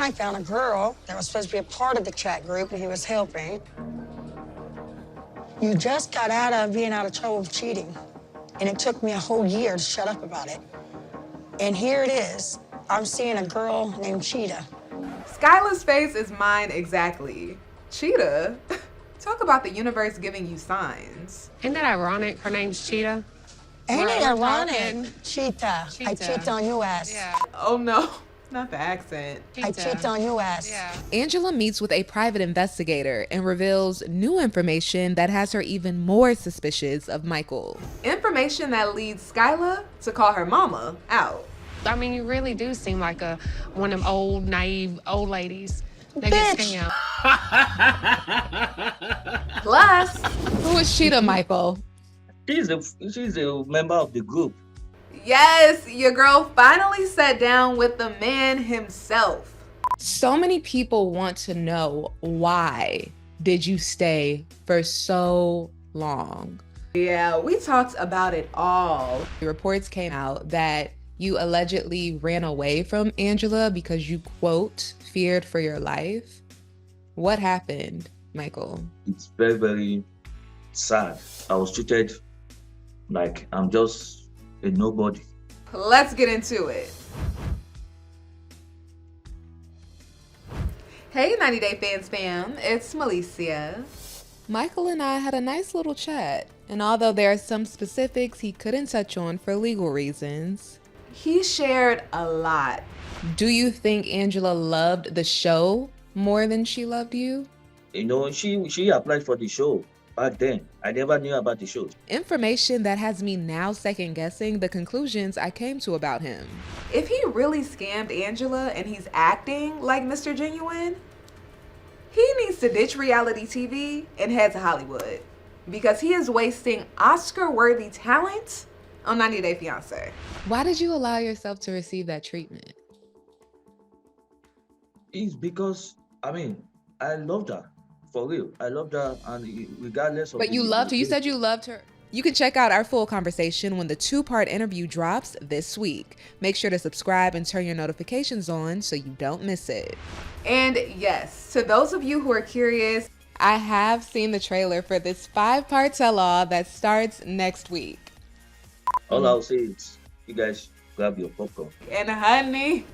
PI found a girl that was supposed to be a part of the chat group that he was helping. You just got out of being out of trouble with cheating, and it took me a whole year to shut up about it. And here it is. I'm seeing a girl named Cheetah. Skyla's face is mine exactly. Cheetah? Talk about the universe giving you signs. Isn't that ironic? Her name's Cheetah. Ain't it We're ironic? talking. Cheetah. I cheat on you ass. Yeah. Oh no, not the accent. I cheat on you ass. Yeah. Angela meets with a private investigator and reveals new information that has her even more suspicious of Michael. Information that leads Skyla to call her mama out. I mean, you really do seem like one of them old, naive old ladies that Bitch. get scammed. Plus, Who is Cheetah, Michael? She's a member of the group. yes, your girl finally sat down with the man himself. So many people want to know, why did you stay for so long? Yeah, we talked about it all. The reports came out that you allegedly ran away from Angela because you, quote, feared for your life. What happened, Michael? It's very, very sad. I was treated like I'm just a nobody. Let's get into it. Hey 90 Day Fans fam, it's Melicia. Michael and I had a nice little chat, and although there are some specifics he couldn't touch on for legal reasons, He shared a lot. do you think Angela loved the show more than she loved you? You know, she applied for the show back then. I never knew about the show. Information that has me now second guessing the conclusions I came to about him. If he really scammed Angela and he's acting like Mr. Genuine, he needs to ditch reality TV and head to Hollywood because he is wasting Oscar-worthy talent on 90 Day Fiancé. Why did you allow yourself to receive that treatment? It's because, I mean, I loved her. For real. I loved her, and regardless of... But you loved her. You said you loved her. You can check out our full conversation when the 2-part interview drops this week. Make sure to subscribe and turn your notifications on so you don't miss it. And yes, to those of you who are curious, I have seen the trailer for this 5-part tell-all that starts next week. All I'll say is, you guys grab your popcorn. and honey,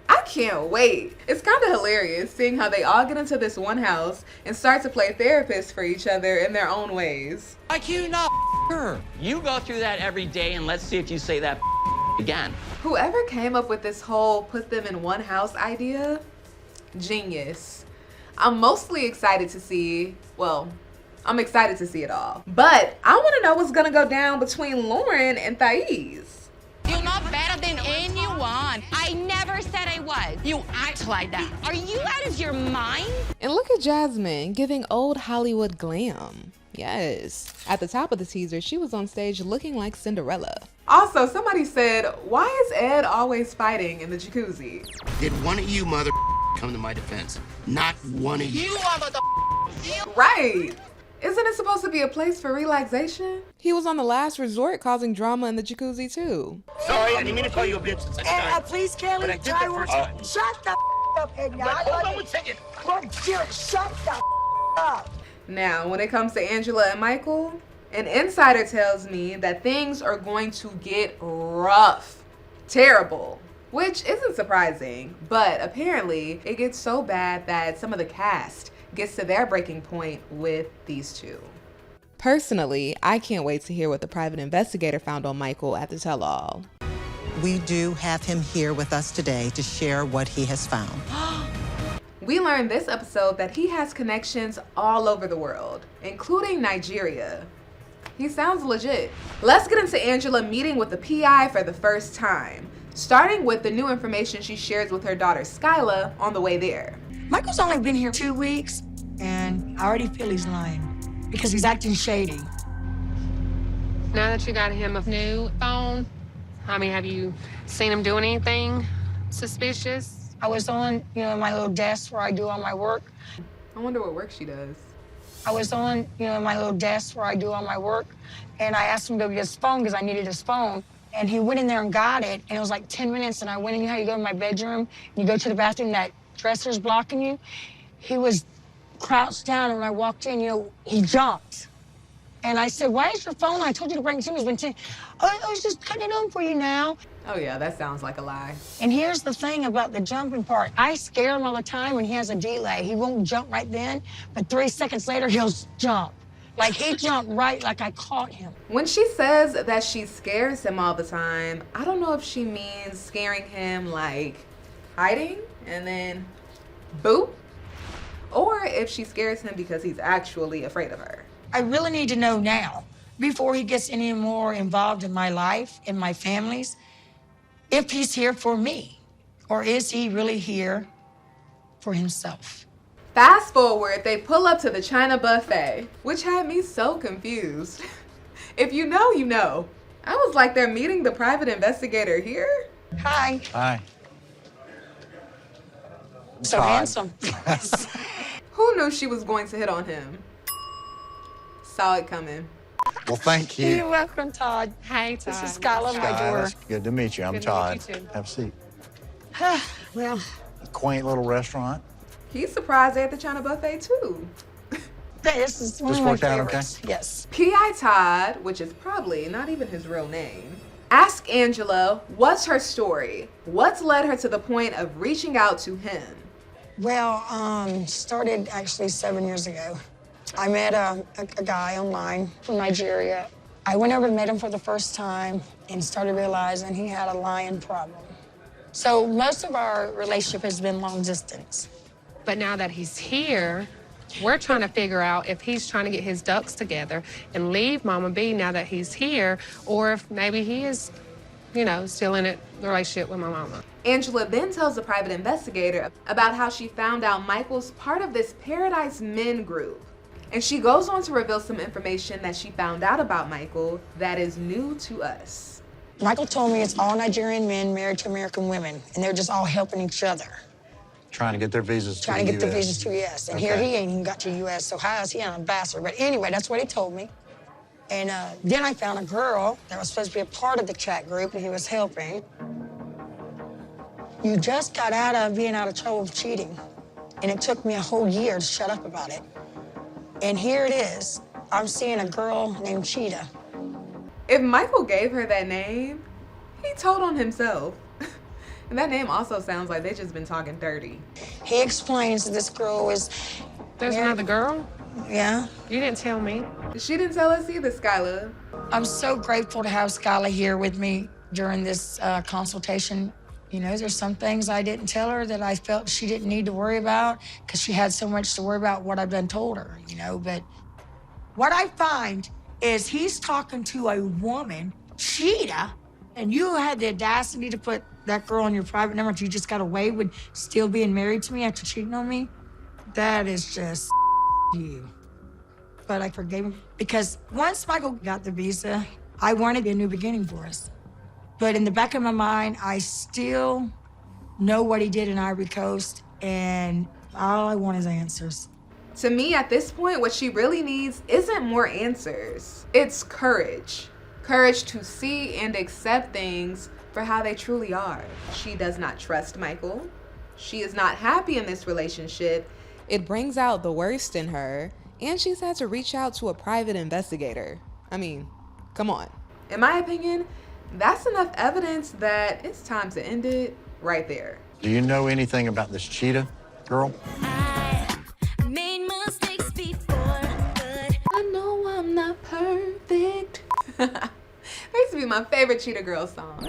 I can't wait. It's kind of hilarious seeing how they all get into this one house and start to play therapists for each other in their own ways. Like you not her. You go through that every day, and let's see if you say that again. Whoever came up with this whole put them in one house idea, genius. I'm mostly excited to see, well, I'm excited to see it all. But I want to know what's going to go down between Lauren and Thais. You're not better than anyone. I never said I was. You act like that. Are you out of your mind? And look at Jasmine giving old Hollywood glam. Yes. At the top of the teaser, she was on stage looking like Cinderella. Also, somebody said, why is Ed always fighting in the jacuzzi? Did one of you mother come to my defense? Not one of you. You are mother. Right. Isn't it supposed to be a place for relaxation? He was on The Last Resort causing drama in the jacuzzi too. Sorry, I didn't mean to call you a bitch. Please, Kelly, But I did the first time. shut the up, Edna. Hold on one second. Look, Jared, shut the up. Now, when it comes to Angela and Michael, an insider tells me that things are going to get rough, terrible, which isn't surprising, but apparently it gets so bad that some of the cast gets to their breaking point with these two. Personally, I can't wait to hear what the private investigator found on Michael at the tell-all. We do have him here with us today to share what he has found. We learned this episode that he has connections all over the world, including Nigeria. He sounds legit. Let's get into Angela meeting with the PI for the first time, starting with the new information she shares with her daughter Skyla on the way there. Michael's only been here 2 weeks, and I already feel he's lying because he's acting shady. Now that you got him a new phone, I mean, have you seen him doing anything suspicious? I was on, my little desk where I do all my work. I wonder what work she does. I was on, my little desk where I do all my work, and I asked him to go get his phone because I needed his phone, And he went in there and got it, and it was like 10 minutes, and I went in, you know how you go in my bedroom, and you go to the bathroom, that dresser's blocking you? He was crouched down, and when I walked in, you know, he jumped. And I said, why is your phone on? I told you to bring it to me. It's been 10. Oh, I was just cutting it on for you now. Oh yeah, that sounds like a lie. And here's the thing about the jumping part. I scare him all the time when he has a delay. He won't jump right then, but 3 seconds later, he'll jump. Like, he jumped right like I caught him. When she says that she scares him all the time, I don't know if she means scaring him like hiding and then boop, or if she scares him because he's actually afraid of her. I really need to know now, before he gets any more involved in my life, in my family's, if he's here for me, or is he really here for himself? Fast forward, they pull up to the China buffet, which had me so confused. If you know, you know. I was like, they're meeting the private investigator here? Hi. Hi. So Todd. handsome. Who knew she was going to hit on him? Saw it coming. Well, thank you. You're welcome, Todd. Hey, Todd. This is Skylar, my Sky, daughter. that's good to meet you. I'm Good to Todd. meet you, too. Have a seat. Well, Quaint little restaurant. He's surprised they're at the China buffet too. this is one This of my worked out okay? favorites. Yes. PI Todd, which is probably not even his real name, ask Angela what's her story? What's led her to the point of reaching out to him? Well, started actually 7 years ago. I met a guy online from Nigeria. I went over and met him for the first time and started realizing he had a lying problem. So most of our relationship has been long distance. But now that he's here, we're trying to figure out if he's trying to get his ducks together and leave Mama B now that he's here, or if maybe he is, you know, still in a relationship with my mama. Angela then tells the private investigator about how she found out Michael's part of this Paradise Men group. And she goes on to reveal some information that she found out about Michael that is new to us. Michael told me it's all Nigerian men married to American women, and they're just all helping each other. Trying to get their visas to the Trying to get the US. visas to the U.S. And here Okay. he ain't even got to the U.S., so how is he an ambassador? But anyway, that's what he told me. And then I found a girl that was supposed to be a part of the chat group, and he was helping. You just got out of being out of trouble of cheating, and it took me a whole year to shut up about it. And here it is. I'm seeing a girl named Cheetah. If Michael gave her that name, he told on himself. And that name also sounds like they just been talking dirty. He explains that this girl is... There's another girl? Yeah. You didn't tell me. She didn't tell us either, Skylar. I'm so grateful to have Skylar here with me during this consultation. You know, there's some things I didn't tell her that I felt she didn't need to worry about because she had so much to worry about what I've done told her, you know. But what I find is he's talking to a woman, Cheetah, and you had the audacity to put that girl on your private number. You just got away with still being married to me after cheating on me. That is just you. But I forgave him because once Michael got the visa, I wanted a new beginning for us. But in the back of my mind, I still know what he did in Ivory Coast, and all I want is answers. To me, at this point, what she really needs isn't more answers. It's courage. Courage to see and accept things for how they truly are. She does not trust Michael. She is not happy in this relationship. It brings out the worst in her, and she's had to reach out to a private investigator. I mean, come on. In my opinion, that's enough evidence that it's time to end it right there. Do you know anything about this Cheetah girl? I know I'm not perfect. That used to be my favorite Cheetah Girl song.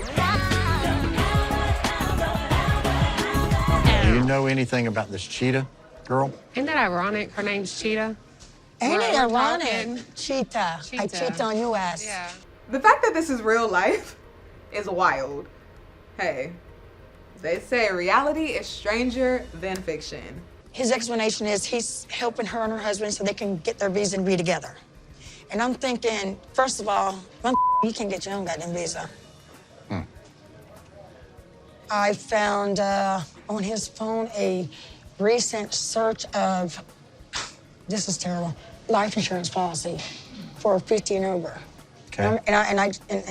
Do you know anything about this Cheetah girl? Isn't that ironic? Her name's Cheetah. Ain't it We're ironic? talking- Cheetah. I cheat on your ass. Yeah. The fact that this is real life is wild. Hey, they say reality is stranger than fiction. His explanation is he's helping her and her husband so they can get their visa and be together. And I'm thinking, first of all, you can't get your own goddamn visa. I found on his phone a recent search of, this is terrible, life insurance policy for 50 and over. Okay. And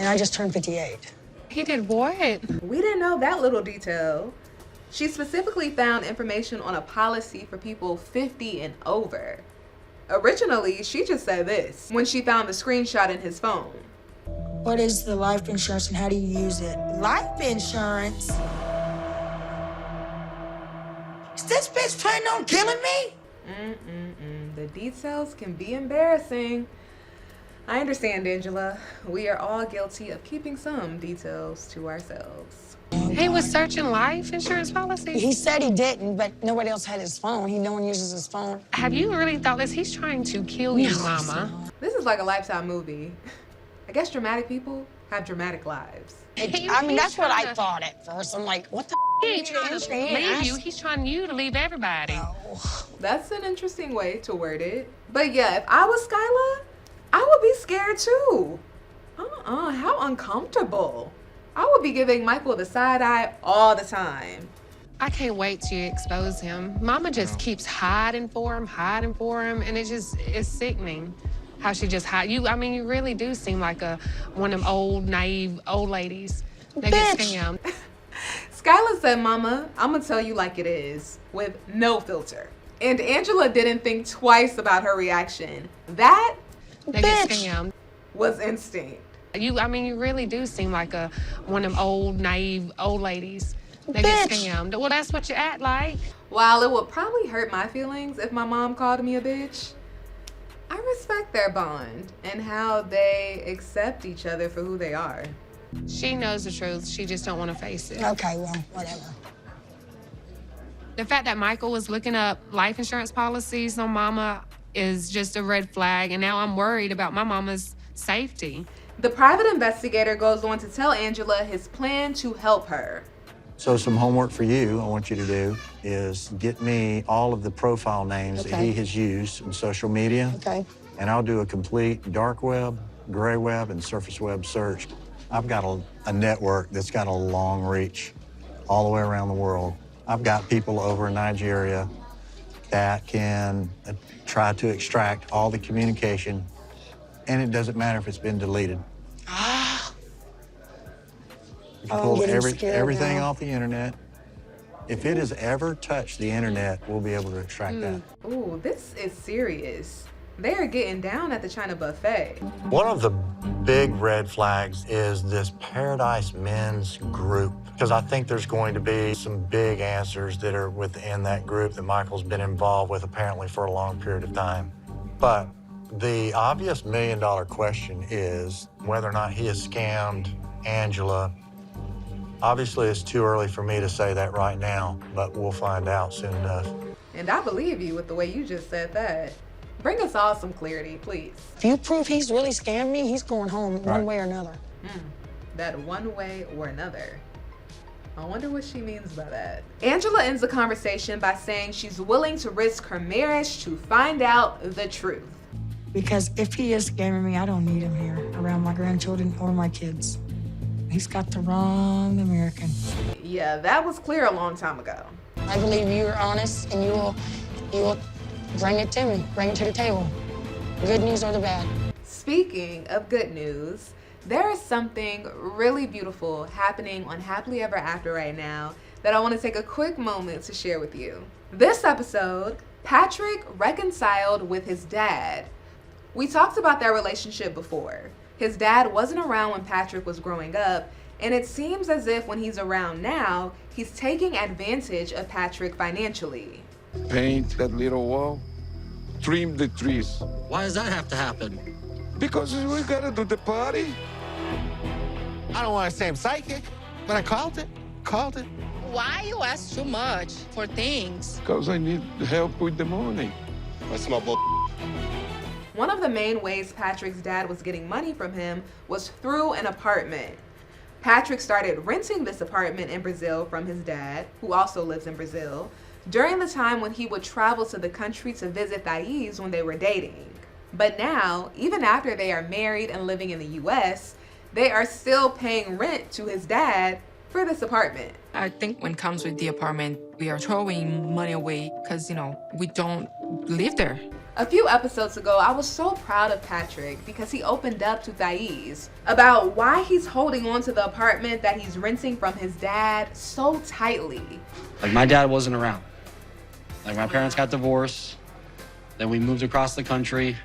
I just turned 58. He did what? We didn't know that little detail. She specifically found information on a policy for people 50 and over. Originally, she just said this when she found the screenshot in his phone. What is the life insurance and how do you use it? Life insurance? Is this bitch planning on killing me? The details can be embarrassing. I understand, Angela. We are all guilty of keeping some details to ourselves. He was searching life insurance policies? He said he didn't, but nobody else had his phone. No one uses his phone. Have you really thought this? He's trying to kill you, Mama. This is like a Lifetime movie. I guess dramatic people have dramatic lives. That's what I thought at first. I'm like, what the He ain't trying to leave you. He's trying you to leave everybody. That's an interesting way to word it. But yeah, if I was Skyla, I would be scared too. How uncomfortable. I would be giving Michael the side eye all the time. I can't wait to expose him. Mama just keeps hiding for him, and it's sickening how she just hide. You really do seem like one of them old, naive old ladies that get scammed. Skyla said, Mama, I'm gonna tell you like it is, with no filter. And Angela didn't think twice about her reaction. That they get scammed. Was instinct. You really do seem like one of them old, naive old ladies that get scammed. Well, that's what you act like. While it would probably hurt my feelings if my mom called me a bitch, I respect their bond and how they accept each other for who they are. She knows the truth. She just don't want to face it. Okay, well, whatever. The fact that Michael was looking up life insurance policies on Mama is just a red flag, and now I'm worried about my mama's safety. The private investigator goes on to tell Angela his plan to help her. So some homework for you I want you to do is get me all of the profile names that he has used in social media. Okay. And I'll do a complete dark web, gray web, and surface web search. I've got a network that's got a long reach all the way around the world. I've got people over in Nigeria that can try to extract all the communication, and it doesn't matter if it's been deleted. You can pull everything off the internet. If it has ever touched the internet, we'll be able to extract that. Ooh, this is serious. They are getting down at the China buffet. One of the big red flags is this Paradise Men's group, because I think there's going to be some big answers that are within that group that Michael's been involved with apparently for a long period of time. But the obvious million-dollar question is whether or not he has scammed Angela. Obviously, it's too early for me to say that right now, but we'll find out soon enough. And I believe you with the way you just said that. Bring us all some clarity, please. If you prove he's really scammed me, he's going home one way or another. That one way or another. I wonder what she means by that. Angela ends the conversation by saying she's willing to risk her marriage to find out the truth. Because if he is scamming me, I don't need him here around my grandchildren or my kids. He's got the wrong American. Yeah, that was clear a long time ago. I believe you are honest and you will bring it to me, bring it to the table. Good news or the bad. Speaking of good news, there is something really beautiful happening on Happily Ever After right now that I want to take a quick moment to share with you. This episode, Patrick reconciled with his dad. We talked about their relationship before. His dad wasn't around when Patrick was growing up, and it seems as if when he's around now, he's taking advantage of Patrick financially. Paint that little wall, trim the trees. Why does that have to happen? Because we gotta do the party. I don't want to say I'm psychic, but I called it. Why you ask too much for things? Because I need help with the money. That's my bull. One of the main ways Patrick's dad was getting money from him was through an apartment. Patrick started renting this apartment in Brazil from his dad, who also lives in Brazil, during the time when he would travel to the country to visit Thais when they were dating. But now, even after they are married and living in the US, they are still paying rent to his dad for this apartment. I think when it comes with the apartment, we are throwing money away because, we don't live there. A few episodes ago, I was so proud of Patrick because he opened up to Thais about why he's holding on to the apartment that he's renting from his dad so tightly. Like, my dad wasn't around. Like, my parents got divorced, then we moved across the country.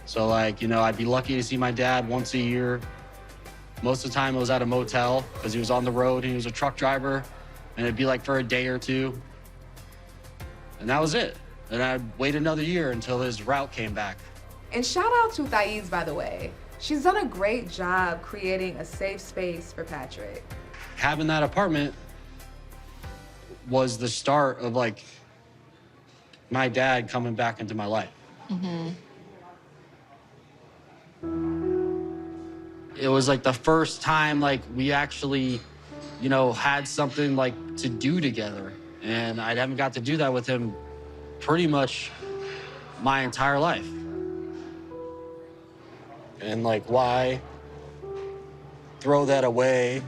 So, like, I'd be lucky to see my dad once a year. Most of the time it was at a motel because he was on the road. He was a truck driver, and it'd be like for a day or two. And that was it. And I'd wait another year until his route came back. And shout out to Thais, by the way. She's done a great job creating a safe space for Patrick. Having that apartment was the start of, like, my dad coming back into my life. It was like the first time, like, we actually, had something, like, to do together. And I haven't got to do that with him pretty much my entire life. And, like, why throw that away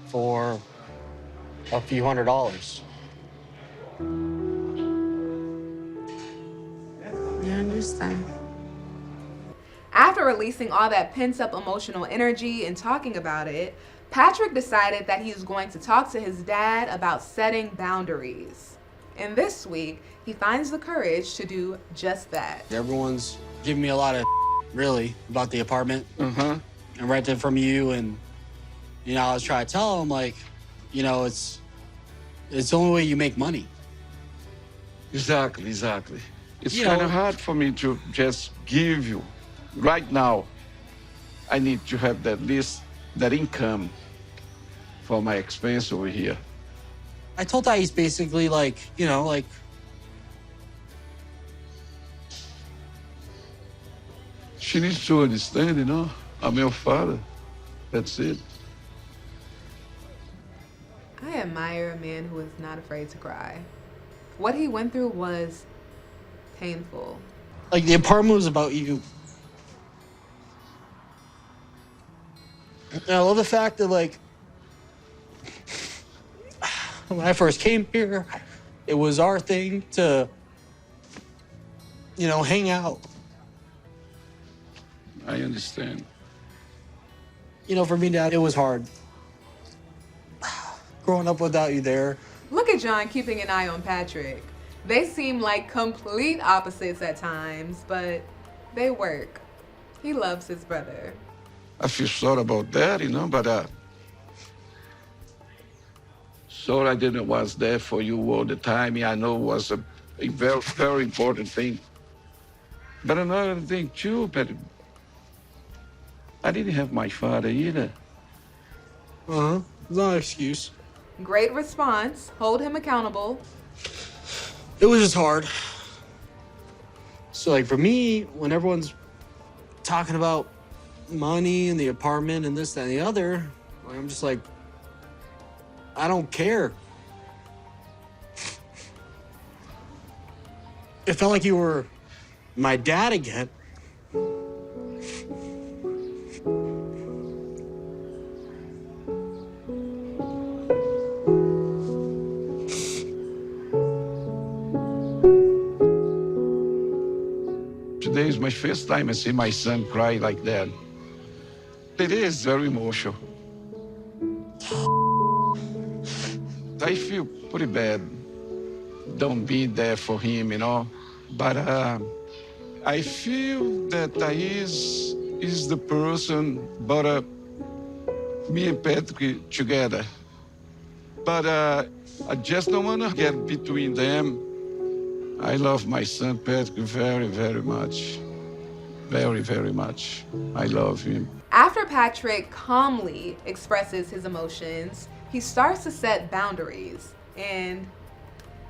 for a few $100s? I understand. After releasing all that pent-up emotional energy and talking about it, Patrick decided that he was going to talk to his dad about setting boundaries. And this week, he finds the courage to do just that. Everyone's giving me a lot of really about the apartment. And rented from you, and I was trying to tell him, like, it's the only way you make money. Exactly. It's kind of hard for me to just give you. Right now, I need to have that income for my expense over here. I told Thais basically, like, she needs to understand, I'm your father. That's it. I admire a man who is not afraid to cry. What he went through was painful. Like, the apartment was about you. And I love the fact that, like, when I first came here, it was our thing to, hang out. I understand. For me, Dad, it was hard. Growing up without you there. Look at John keeping an eye on Patrick. They seem like complete opposites at times, but they work. He loves his brother. I feel sorry about that, but sorry I didn't was there for you all the time. I know it was a very, very important thing. But another thing too, but I didn't have my father either. It's not an excuse. Great response. Hold him accountable. It was just hard. So, like, for me, when everyone's talking about money and the apartment and this, that, and the other, I'm just like, I don't care. It felt like you were my dad again. Today is my first time I see my son cry like that. It is very emotional. I feel pretty bad don't be there for him, But I feel that Thais is the person brought me and Patrick together. But I just don't want to get between them. I love my son Patrick very, very much. Very, very much. I love him. After Patrick calmly expresses his emotions, he starts to set boundaries, and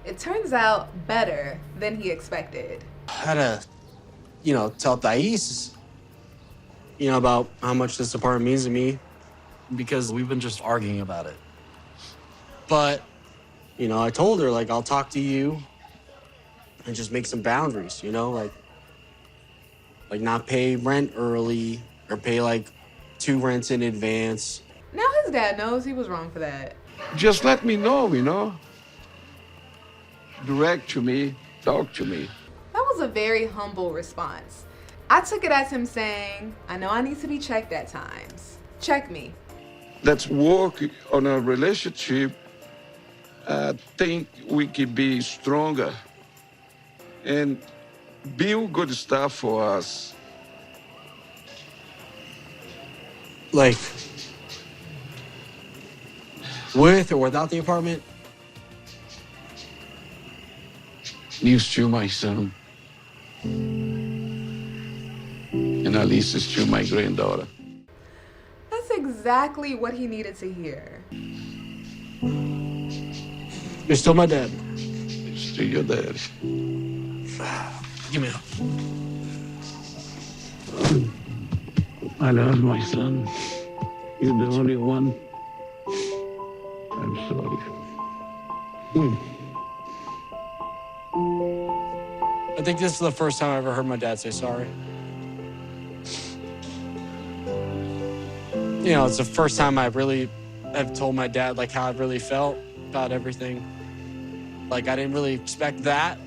it turns out better than he expected. I had to, tell Thais, about how much this apartment means to me, because we've been just arguing about it. But, I told her, like, I'll talk to you and just make some boundaries, like not pay rent early or pay, like, 2 rents in advance. His dad knows he was wrong for that. Just let me know, you know? Direct to me, talk to me. That was a very humble response. I took it as him saying, I know I need to be checked at times. Check me. Let's work on a relationship. I think we can be stronger and build good stuff for us. Like, with or without the apartment? You still my son. And Alice is still my granddaughter. That's exactly what he needed to hear. You're still my dad. Still your dad. Give me up. I love my son. You're the only one. I'm sorry. I think this is the first time I ever heard my dad say sorry. You know, it's the first time I really have told my dad like how I really felt about everything. Like I didn't really expect that,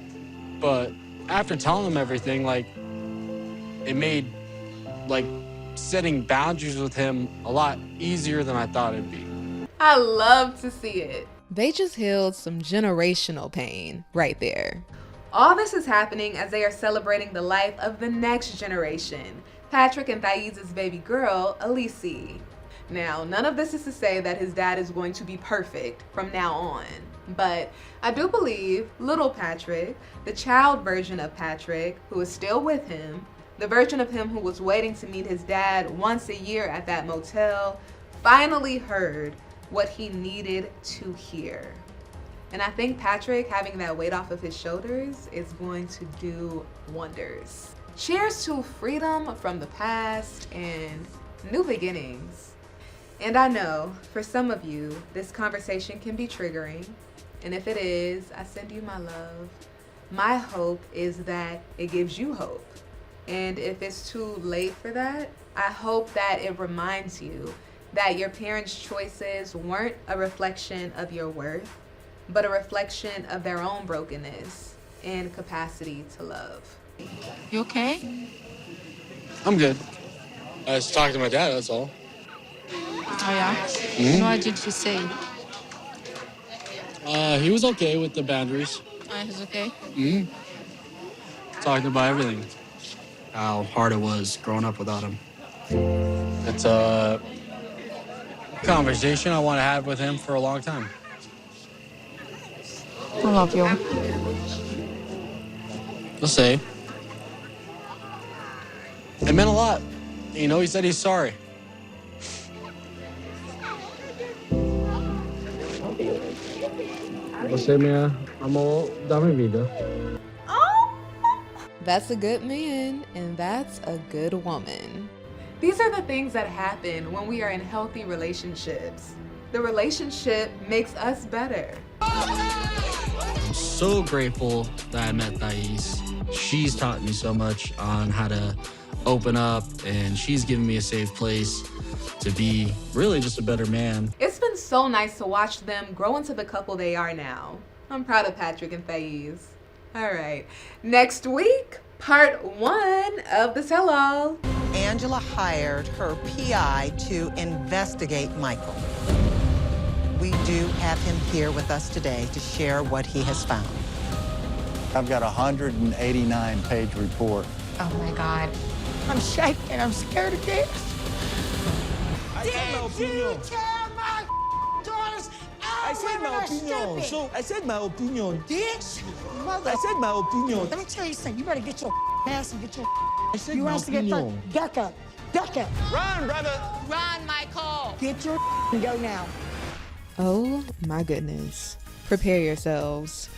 but after telling him everything, like it made like setting boundaries with him a lot easier than I thought it'd be. I love to see it. They just healed some generational pain right there. All this is happening as they are celebrating the life of the next generation, Patrick and Thais' baby girl, Alice. Now, none of this is to say that his dad is going to be perfect from now on, but I do believe little Patrick, the child version of Patrick, who is still with him, the version of him who was waiting to meet his dad once a year at that motel, finally heard what he needed to hear. And I think Patrick having that weight off of his shoulders is going to do wonders. Cheers to freedom from the past and new beginnings. And I know for some of you, this conversation can be triggering. And if it is, I send you my love. My hope is that it gives you hope. And if it's too late for that, I hope that it reminds you that your parents' choices weren't a reflection of your worth, but a reflection of their own brokenness and capacity to love. You okay? I'm good. I was talking to my dad, that's all. Oh yeah? Mm-hmm. What did you say? He was okay with the boundaries. He's okay? Mm-hmm. Talking about everything. How hard it was growing up without him. It's a conversation I want to have with him for a long time. I love you. Let's say. It meant a lot. You know, he said he's sorry. Você me amou da minha vida. That's a good man, and that's a good woman. These are the things that happen when we are in healthy relationships. The relationship makes us better. I'm so grateful that I met Thais. She's taught me so much on how to open up, and she's given me a safe place to be really just a better man. It's been so nice to watch them grow into the couple they are now. I'm proud of Patrick and Thais. All right, next week, part 1 of the tell-all. Angela hired her PI to investigate Michael. We do have him here with us today to share what he has found. I've got a 189-page report. Oh my God. I'm shaking. I'm scared to death. Did you tell my daughters I said my opinion. So I said my opinion. Bitch. I said my opinion. Let me tell you something. You better get your ass and get your I said my opinion. Duck up. Duck up. Run, brother. Run, Michael. Get your and go now. Oh my goodness. Prepare yourselves.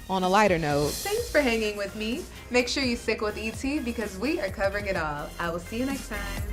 On a lighter note, Thanks for hanging with me. Make sure you stick with ET because we are covering it all. I will see you next time.